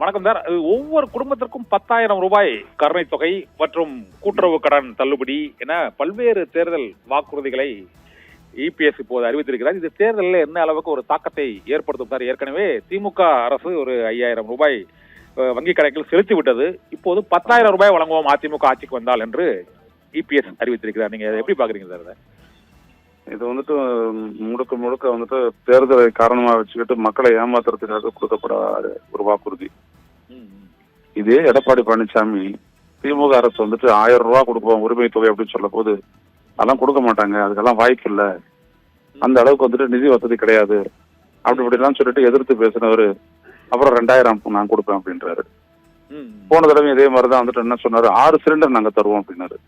வணக்கம் சார். ஒவ்வொரு குடும்பத்திற்கும் 10,000 ரூபாய் கருணை தொகை மற்றும் கூட்டுறவு கடன் தள்ளுபடி என பல்வேறு தேர்தல் வாக்குறுதிகளை இபிஎஸ் இப்போது அறிவித்திருக்கிறார். இது தேர்தலில் என்ன அளவுக்கு ஒரு தாக்கத்தை ஏற்படுத்தும் சார்? ஏற்கனவே திமுக அரசு ஒரு 5,000 ரூபாய் வங்கி கணக்கில் செலுத்தி விட்டது. இப்போது 10,000 ரூபாய் வழங்குவோம் அதிமுக ஆட்சிக்கு வந்தால் என்று இபிஎஸ் அறிவித்திருக்கிறார். நீங்க எப்படி பாக்குறீங்க சார்? இது முழுக்க முழுக்க தேர்தலை காரணமா வச்சுக்கிட்டு மக்களை ஏமாத்துறதுக்காக கொடுக்கப்படாத ஒரு வாக்குறுதி. இதே எடப்பாடி பழனிசாமி திமுக அரசு 1000 ரூபாய் கொடுப்போம் உரிமை தொகை அப்படின்னு சொல்ல போது அதெல்லாம் கொடுக்க மாட்டாங்க, அதுக்கெல்லாம் வாய்ப்பு இல்லை, அந்த அளவுக்கு நிதி வசதி கிடையாது இப்படிலாம் சொல்லிட்டு எதிர்த்து பேசினவர் அப்புறம் 2000 நான் கொடுப்பேன் அப்படின்றாரு. போன தடவை இதே மாதிரிதான் என்ன சொன்னாரு, 6 சிலிண்டர் நாங்க தருவோம் அப்படின்னாரு.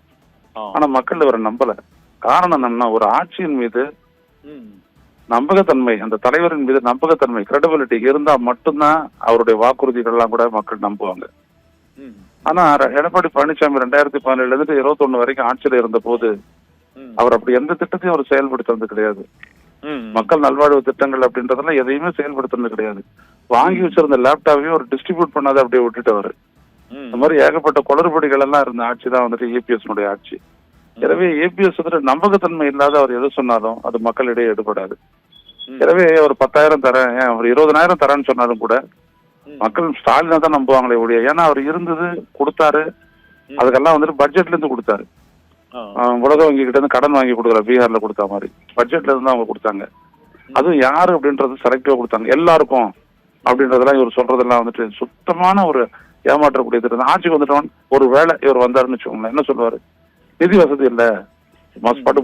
ஆனா மக்கள் இவரை நம்பல. காரணம் என்னன்னா, ஒரு ஆட்சியின் மீது நம்பகத்தன்மை, அந்த தலைவரின் மீது நம்பகத்தன்மை, கிரெடிபிலிட்டி இருந்தா மட்டும்தான் அவருடைய வாக்குறுதிகள் எல்லாம் கூட மக்கள் நம்புவாங்க. ஆனா எடப்பாடி பழனிசாமி 2017 21 வரைக்கும் ஆட்சியில இருந்த போது அவர் அப்படி எந்த திட்டத்தையும் அவர் செயல்படுத்துறது கிடையாது. மக்கள் நல்வாழ்வு திட்டங்கள் அப்படின்றதெல்லாம் எதையுமே செயல்படுத்துறது கிடையாது. வாங்கி வச்சிருந்த லேப்டாப்பையும் ஒரு டிஸ்ட்ரிபியூட் பண்ணாத அப்படியே விட்டுட்டவர். இந்த மாதிரி ஏகப்பட்ட குளறுபடிகள் எல்லாம் இருந்த ஆட்சி தான் இபிஎஸ் ஆட்சி. எனவே ஏபிஎஸ் நம்பகத்தன்மை இல்லாத அவர் எது சொன்னாலும் அது மக்களிடையே எடுபடாது. எனவே அவர் 10,000 தரேன், அவர் 20,000 தரேன்னு சொன்னாலும் கூட மக்கள் ஸ்டாலினா தான் நம்புவாங்களே ஒழிய. ஏன்னா அவர் இருந்தது கொடுத்தாரு, அதுக்கெல்லாம் பட்ஜெட்ல இருந்து கொடுத்தாரு. உலக வங்கி கிட்ட இருந்து கடன் வாங்கி கொடுக்கல, பீகார்ல கொடுத்த மாதிரி பட்ஜெட்ல இருந்து அவங்க கொடுத்தாங்க. அதுவும் யாரு அப்படின்றது செலக்டிவா கொடுத்தாங்க, எல்லாருக்கும் அப்படின்றதெல்லாம் இவர் சொல்றதெல்லாம் சுத்தமான ஒரு ஏமாற்றக்கூடிய திட்டம். ஆட்சிக்கு வந்துட்டவன் ஒரு வேளை இவர் வந்தாருன்னு வச்சுக்கோங்களேன், என்ன சொல்லுவாரு, நிதி வசதி இல்ல,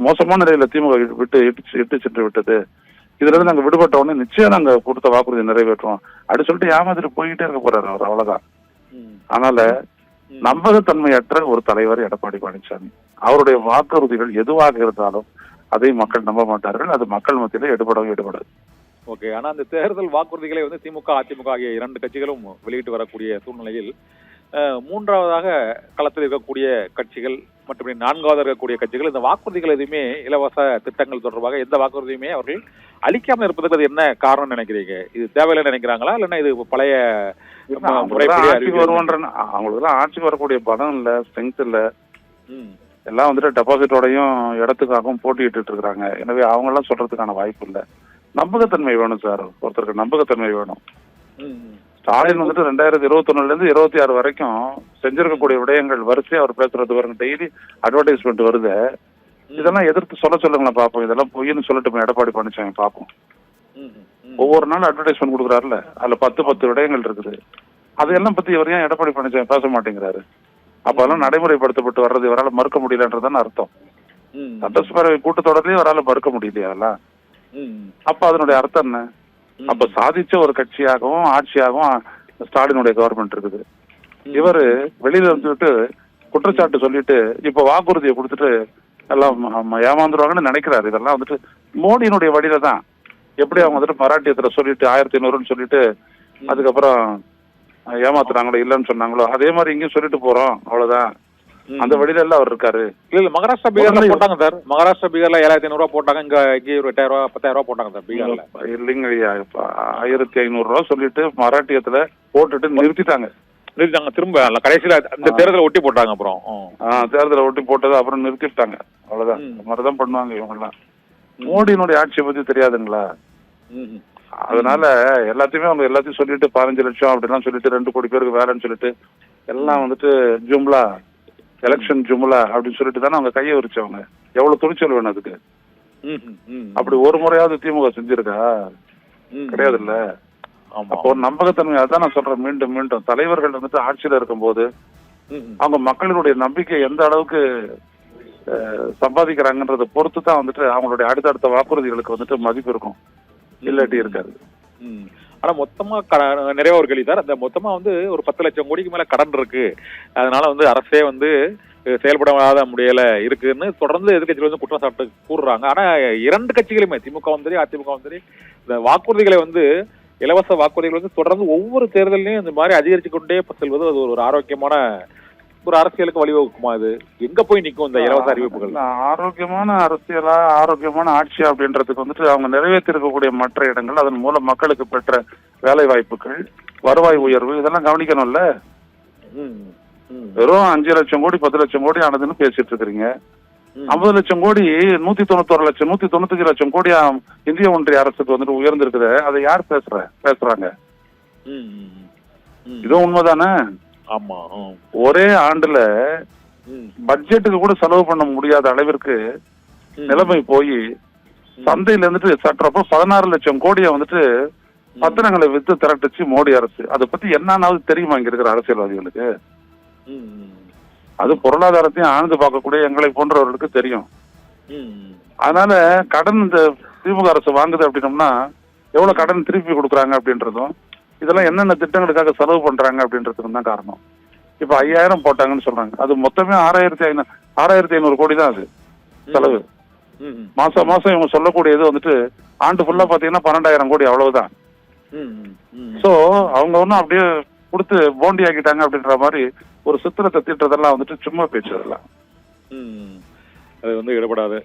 மோசமான நிலையில திமுக இட்டு சென்று விட்டது, இதுல இருந்து நாங்க விடுபட்டவொடனே நிச்சயம் நாங்க கொடுத்த வாக்குறுதி நிறைவேற்றுவோம் அப்படி சொல்லிட்டு ஏமாத்திட்டு போய்கிட்டே இருக்க போறாரு அவர், அவ்வளவுதான். அதனால நம்பகத்தன்மையற்ற ஒரு தலைவர் எடப்பாடி பழனிசாமி. அவருடைய வாக்குறுதிகள் எதுவாக இருந்தாலும் அதை மக்கள் நம்ப மாட்டார்கள், அது மக்கள் மத்தியில எடுபடாது. ஓகே. ஆனா அந்த தேர்தல் வாக்குறுதிகளை திமுக அதிமுக ஆகிய 2 கட்சிகளும் வெளியிட்டு வரக்கூடிய சூழ்நிலையில் மூன்றாவதாக களத்தில் இருக்கக்கூடிய கட்சிகள் மற்றும் 4வது இருக்கக்கூடிய கட்சிகள் இந்த வாக்குறுதிகள் எதுவுமே, இலவச திட்டங்கள் தொடர்பாக எந்த வாக்குறுதியுமே அவர்கள் அளிக்காம இருப்பதுக்கு அது என்ன காரணம் நினைக்கிறீங்க? இது தேவையில்லை நினைக்கிறாங்களா, இல்லைன்னா இது பழைய அவங்களுக்கு ஆட்சிக்கு வரக்கூடிய பலம் இல்ல, ஸ்ட்ரென்த் இல்ல, எல்லாம் டெபாசிட்டோடையும் இடத்துக்காகவும் போட்டிட்டு இருக்காங்க. எனவே அவங்க எல்லாம் சொல்றதுக்கான வாய்ப்பு இல்ல. நம்பகத்தன்மை வேணும் சார், ஒருத்தருக்கு நம்பகத்தன்மை வேணும். ஸ்டாலின் 2021 இருந்து 26 வரைக்கும் செஞ்சிருக்கக்கூடிய விடயங்கள் வரிசையா அவர் பேசுறது வருங்க, டெய்லி அட்வர்டைஸ்மெண்ட் வருது. இதெல்லாம் எதிர்த்து சொல்லுங்களேன் பாப்போம், இதெல்லாம் பொய்ன்னு சொல்லட்டு எடப்பாடி பழனிசாமி பாப்போம். ஒவ்வொரு நாள் அட்வர்டைஸ்மெண்ட் கொடுக்குறாருல, அதுல 10 விடயங்கள் இருக்குது. அதையெல்லாம் பத்தி இவர் ஏன் எடப்பாடி பழனிசாமி பேச மாட்டேங்கிறாரு? அப்ப அதெல்லாம் நடைமுறைப்படுத்தப்பட்டு வர்றது இவரால் மறுக்க முடியலன்றதான அர்த்தம். சட்டப்பேரவை கூட்டத்தொடர்லயே இவரால் மறுக்க முடியலையா அதெல்லாம்? அப்ப அதனுடைய அர்த்தம் என்ன? அப்ப சாதிச்ச ஒரு கட்சியாகவும் ஆட்சியாகவும் ஸ்டாலினுடைய கவர்மெண்ட் இருக்குது. இவரு வெளியில இருந்துட்டு குற்றச்சாட்டு சொல்லிட்டு இப்ப வாக்குறுதியை கொடுத்துட்டு எல்லாம் ஏமாந்துருவாங்கன்னு நினைக்கிறாரு. இதெல்லாம் மோடியினுடைய வழியில தான். எப்படி அவங்க மராட்டியத்துல சொல்லிட்டு 1,500 சொல்லிட்டு அதுக்கப்புறம் ஏமாத்துறாங்களோ இல்லன்னு சொன்னாங்களோ, அதே மாதிரி இங்கேயும் சொல்லிட்டு போறோம், அவ்வளவுதான். அந்த வழியில எல்லாம் அவர் இருக்காரு. இல்ல மகாராஷ்டிரா பீகார்ல போட்டாங்க சார், மகாராஷ்டிரா பீகார்ல 7,500 ரூபாய் போட்டாங்க, இங்க 8,000 ரூபாய் 10,000 ரூபாய் போட்டாங்க சார் பீகார்ல. இல்லைங்க ஐயா, 1,500 ரூபாய் சொல்லிட்டு மராட்டியத்துல போட்டுட்டு நிறுத்திட்டாங்க. திரும்ப கடைசியில இந்த தேர்தலை ஒட்டி போட்டாங்க. அப்புறம் தேர்தலை ஒட்டி போட்டது அப்புறம் நிறுத்திட்டாங்க, அவ்வளவுதான். இந்த மாதிரிதான் பண்ணுவாங்க இவங்க எல்லாம். மோடியினுடைய ஆட்சியை பத்தி தெரியாதுங்களா? அதனால எல்லாத்தையுமே அவங்க எல்லாத்தையும் சொல்லிட்டு 15 லட்சம் அப்படிலாம் சொல்லிட்டு 2 கோடி பேருக்கு வேலைன்னு சொல்லிட்டு எல்லாம் ஜும்லா எலெக்ஷன் ஜும்லா அப்படின்னு சொல்லிட்டு தானே அவங்க கையை விரிச்சவங்க. எவ்வளவு துணிச்சல் வேணும் அதுக்கு? அப்படி ஒரு முறையாவது திமுக செஞ்சிருக்கா? கிடையாது இல்ல. அப்போ ஒரு நம்பகத்தன்மை, அதான் நான் சொல்றேன் மீண்டும் மீண்டும், தலைவர்கள் ஆட்சியில இருக்கும் போது அவங்க மக்களினுடைய நம்பிக்கை எந்த அளவுக்கு சம்பாதிக்கிறாங்கன்றத பொறுத்து தான் அவங்களுடைய அடுத்தடுத்த வாக்குறுதிகளுக்கு மதிப்பு இருக்கும், இல்லாட்டி இருக்காது. ஆனா மொத்தமா நிறைய ஒரு கேள்வி சார், அந்த மொத்தமா ஒரு 10 லட்சம் கோடிக்கு மேல கடன் இருக்கு, அதனால அரசே செயல்படாத முடியல இருக்குன்னு தொடர்ந்து எதிர்கட்சிகள் குற்றம் சாட்டு கூறுறாங்க. ஆனா 2 கட்சிகளுமே திமுக அதிமுக இந்த வாக்குறுதிகளை இலவச வாக்குறுதிகள் தொடர்ந்து ஒவ்வொரு தேர்தலையும் இந்த மாதிரி அதிகரிச்சு கொண்டே செல்வது அது ஒரு ஆரோக்கியமான ஒரு அரசியலுக்கு வழிவகுக்குமா? இது எங்க போய் நிற்கும் இந்த இலவச அறிவிப்புகள்? ஆரோக்கியமான அரசியலா, ஆரோக்கியமான ஆட்சி அப்படின்றதுக்கு அவங்க நிறைவேற்றிருக்கக்கூடிய மற்ற இடங்கள், அதன் மூலம் மக்களுக்கு பெற்ற வேலை வாய்ப்புகள், வருவாய் உயர்வு இதெல்லாம் கவனிக்கணும்ல. வெறும் 5 லட்சம் கோடி 10 லட்சம் கோடி ஆனதுன்னு பேசிட்டு இருக்கிறீங்க. 50 லட்சம் கோடி 191 லட்சம் 195 லட்சம் கோடி இந்திய ஒன்றிய அரசுக்கு வந்துட்டு உயர்ந்திருக்குது. அதை யார் பேசுறாங்க? இதுவும் உண்மைதானே? ஆமா. ஒரே ஆண்டுல பட்ஜெட்டுக்கு கூட செலவு பண்ண முடியாத அளவிற்கு நிலைமை போய் சந்தையில இருந்துட்டு சற்றப்ப 16 லட்சம் கோடியை வந்துட்டு பத்திரங்களை வித்து திரட்டுச்சு மோடி அரசு. அதை பத்தி என்னன்னாவது தெரியுமா இங்க இருக்கிற அரசியல்வாதிகளுக்கு? அது பொருளாதாரத்தையும் ஆழ்ந்து பார்க்கக்கூடிய எங்களை போன்றவர்களுக்கு தெரியும். அதனால கடன் இந்த திமுக அரசு வாங்குது அப்படின்னோம்னா எவ்வளவு கடன் திருப்பி கொடுக்குறாங்க அப்படின்றதும் இதெல்லாம் என்னென்ன திட்டங்களுக்காக செலவு பண்றாங்க அப்படின்றதுக்கு தான் காரணம். இப்ப 5000 போட்டாங்கன்னு சொல்றாங்க. அது மொத்தமே 6500 கோடி தான் அது செலவு. மாசம் இவங்க சொல்லக்கூடியது வந்துட்டு ஆண்டு ஃபுல்லா பாத்தீங்கன்னா 12,000 கோடி அவ்வளவுதான். சோ அவங்க ஒன்னும் அப்படியே கொடுத்து போண்டி ஆக்கிட்டாங்க அப்படின்ற மாதிரி ஒரு சித்திரத்தை தீட்டுறதெல்லாம் வந்துட்டு சும்மா பேச்சு. அதெல்லாம் அது வந்து ஈடுபடாது.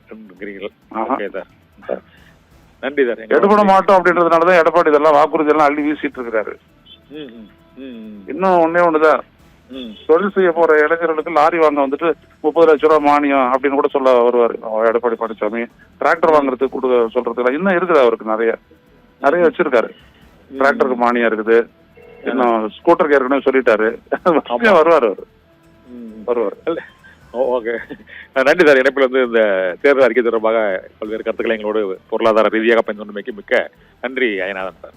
நன்றி சார். எடுபட மாட்டோம் அப்படின்றதுனாலதான் எடப்பாடி இதெல்லாம் வாக்குறுதி எல்லாம் அள்ளி வீசிட்டு இருக்கிறாரு. இன்னும் ஒண்ணுதான், தொழில் செய்ய போற இளைஞர்களுக்கு லாரி வாங்க வந்துட்டு 30 லட்சம் ரூபாய் மானியம் அப்படின்னு கூட சொல்ல வருவாரு எடப்பாடி பழனிசாமி. டிராக்டர் வாங்குறதுக்கு கொடுக்க சொல்றதுக்கு இன்னும் இருக்குது. அவருக்கு நிறைய வச்சிருக்காரு. டிராக்டருக்கு மானியம் இருக்குது. இன்னும் ஸ்கூட்டருக்கு ஏற்கனவே சொல்லிட்டாரு. வருவாரு. ஓகே, நன்றி சார். இணைப்பில் வந்து இந்த தேர்தல் அறிக்கை தொடர்பாக பல்வேறு கருத்துக்களை எங்களோடு பொருளாதார ரீதியாக பயன்படுமைக்கு மிக்க நன்றி ஐயநாதன் சார்.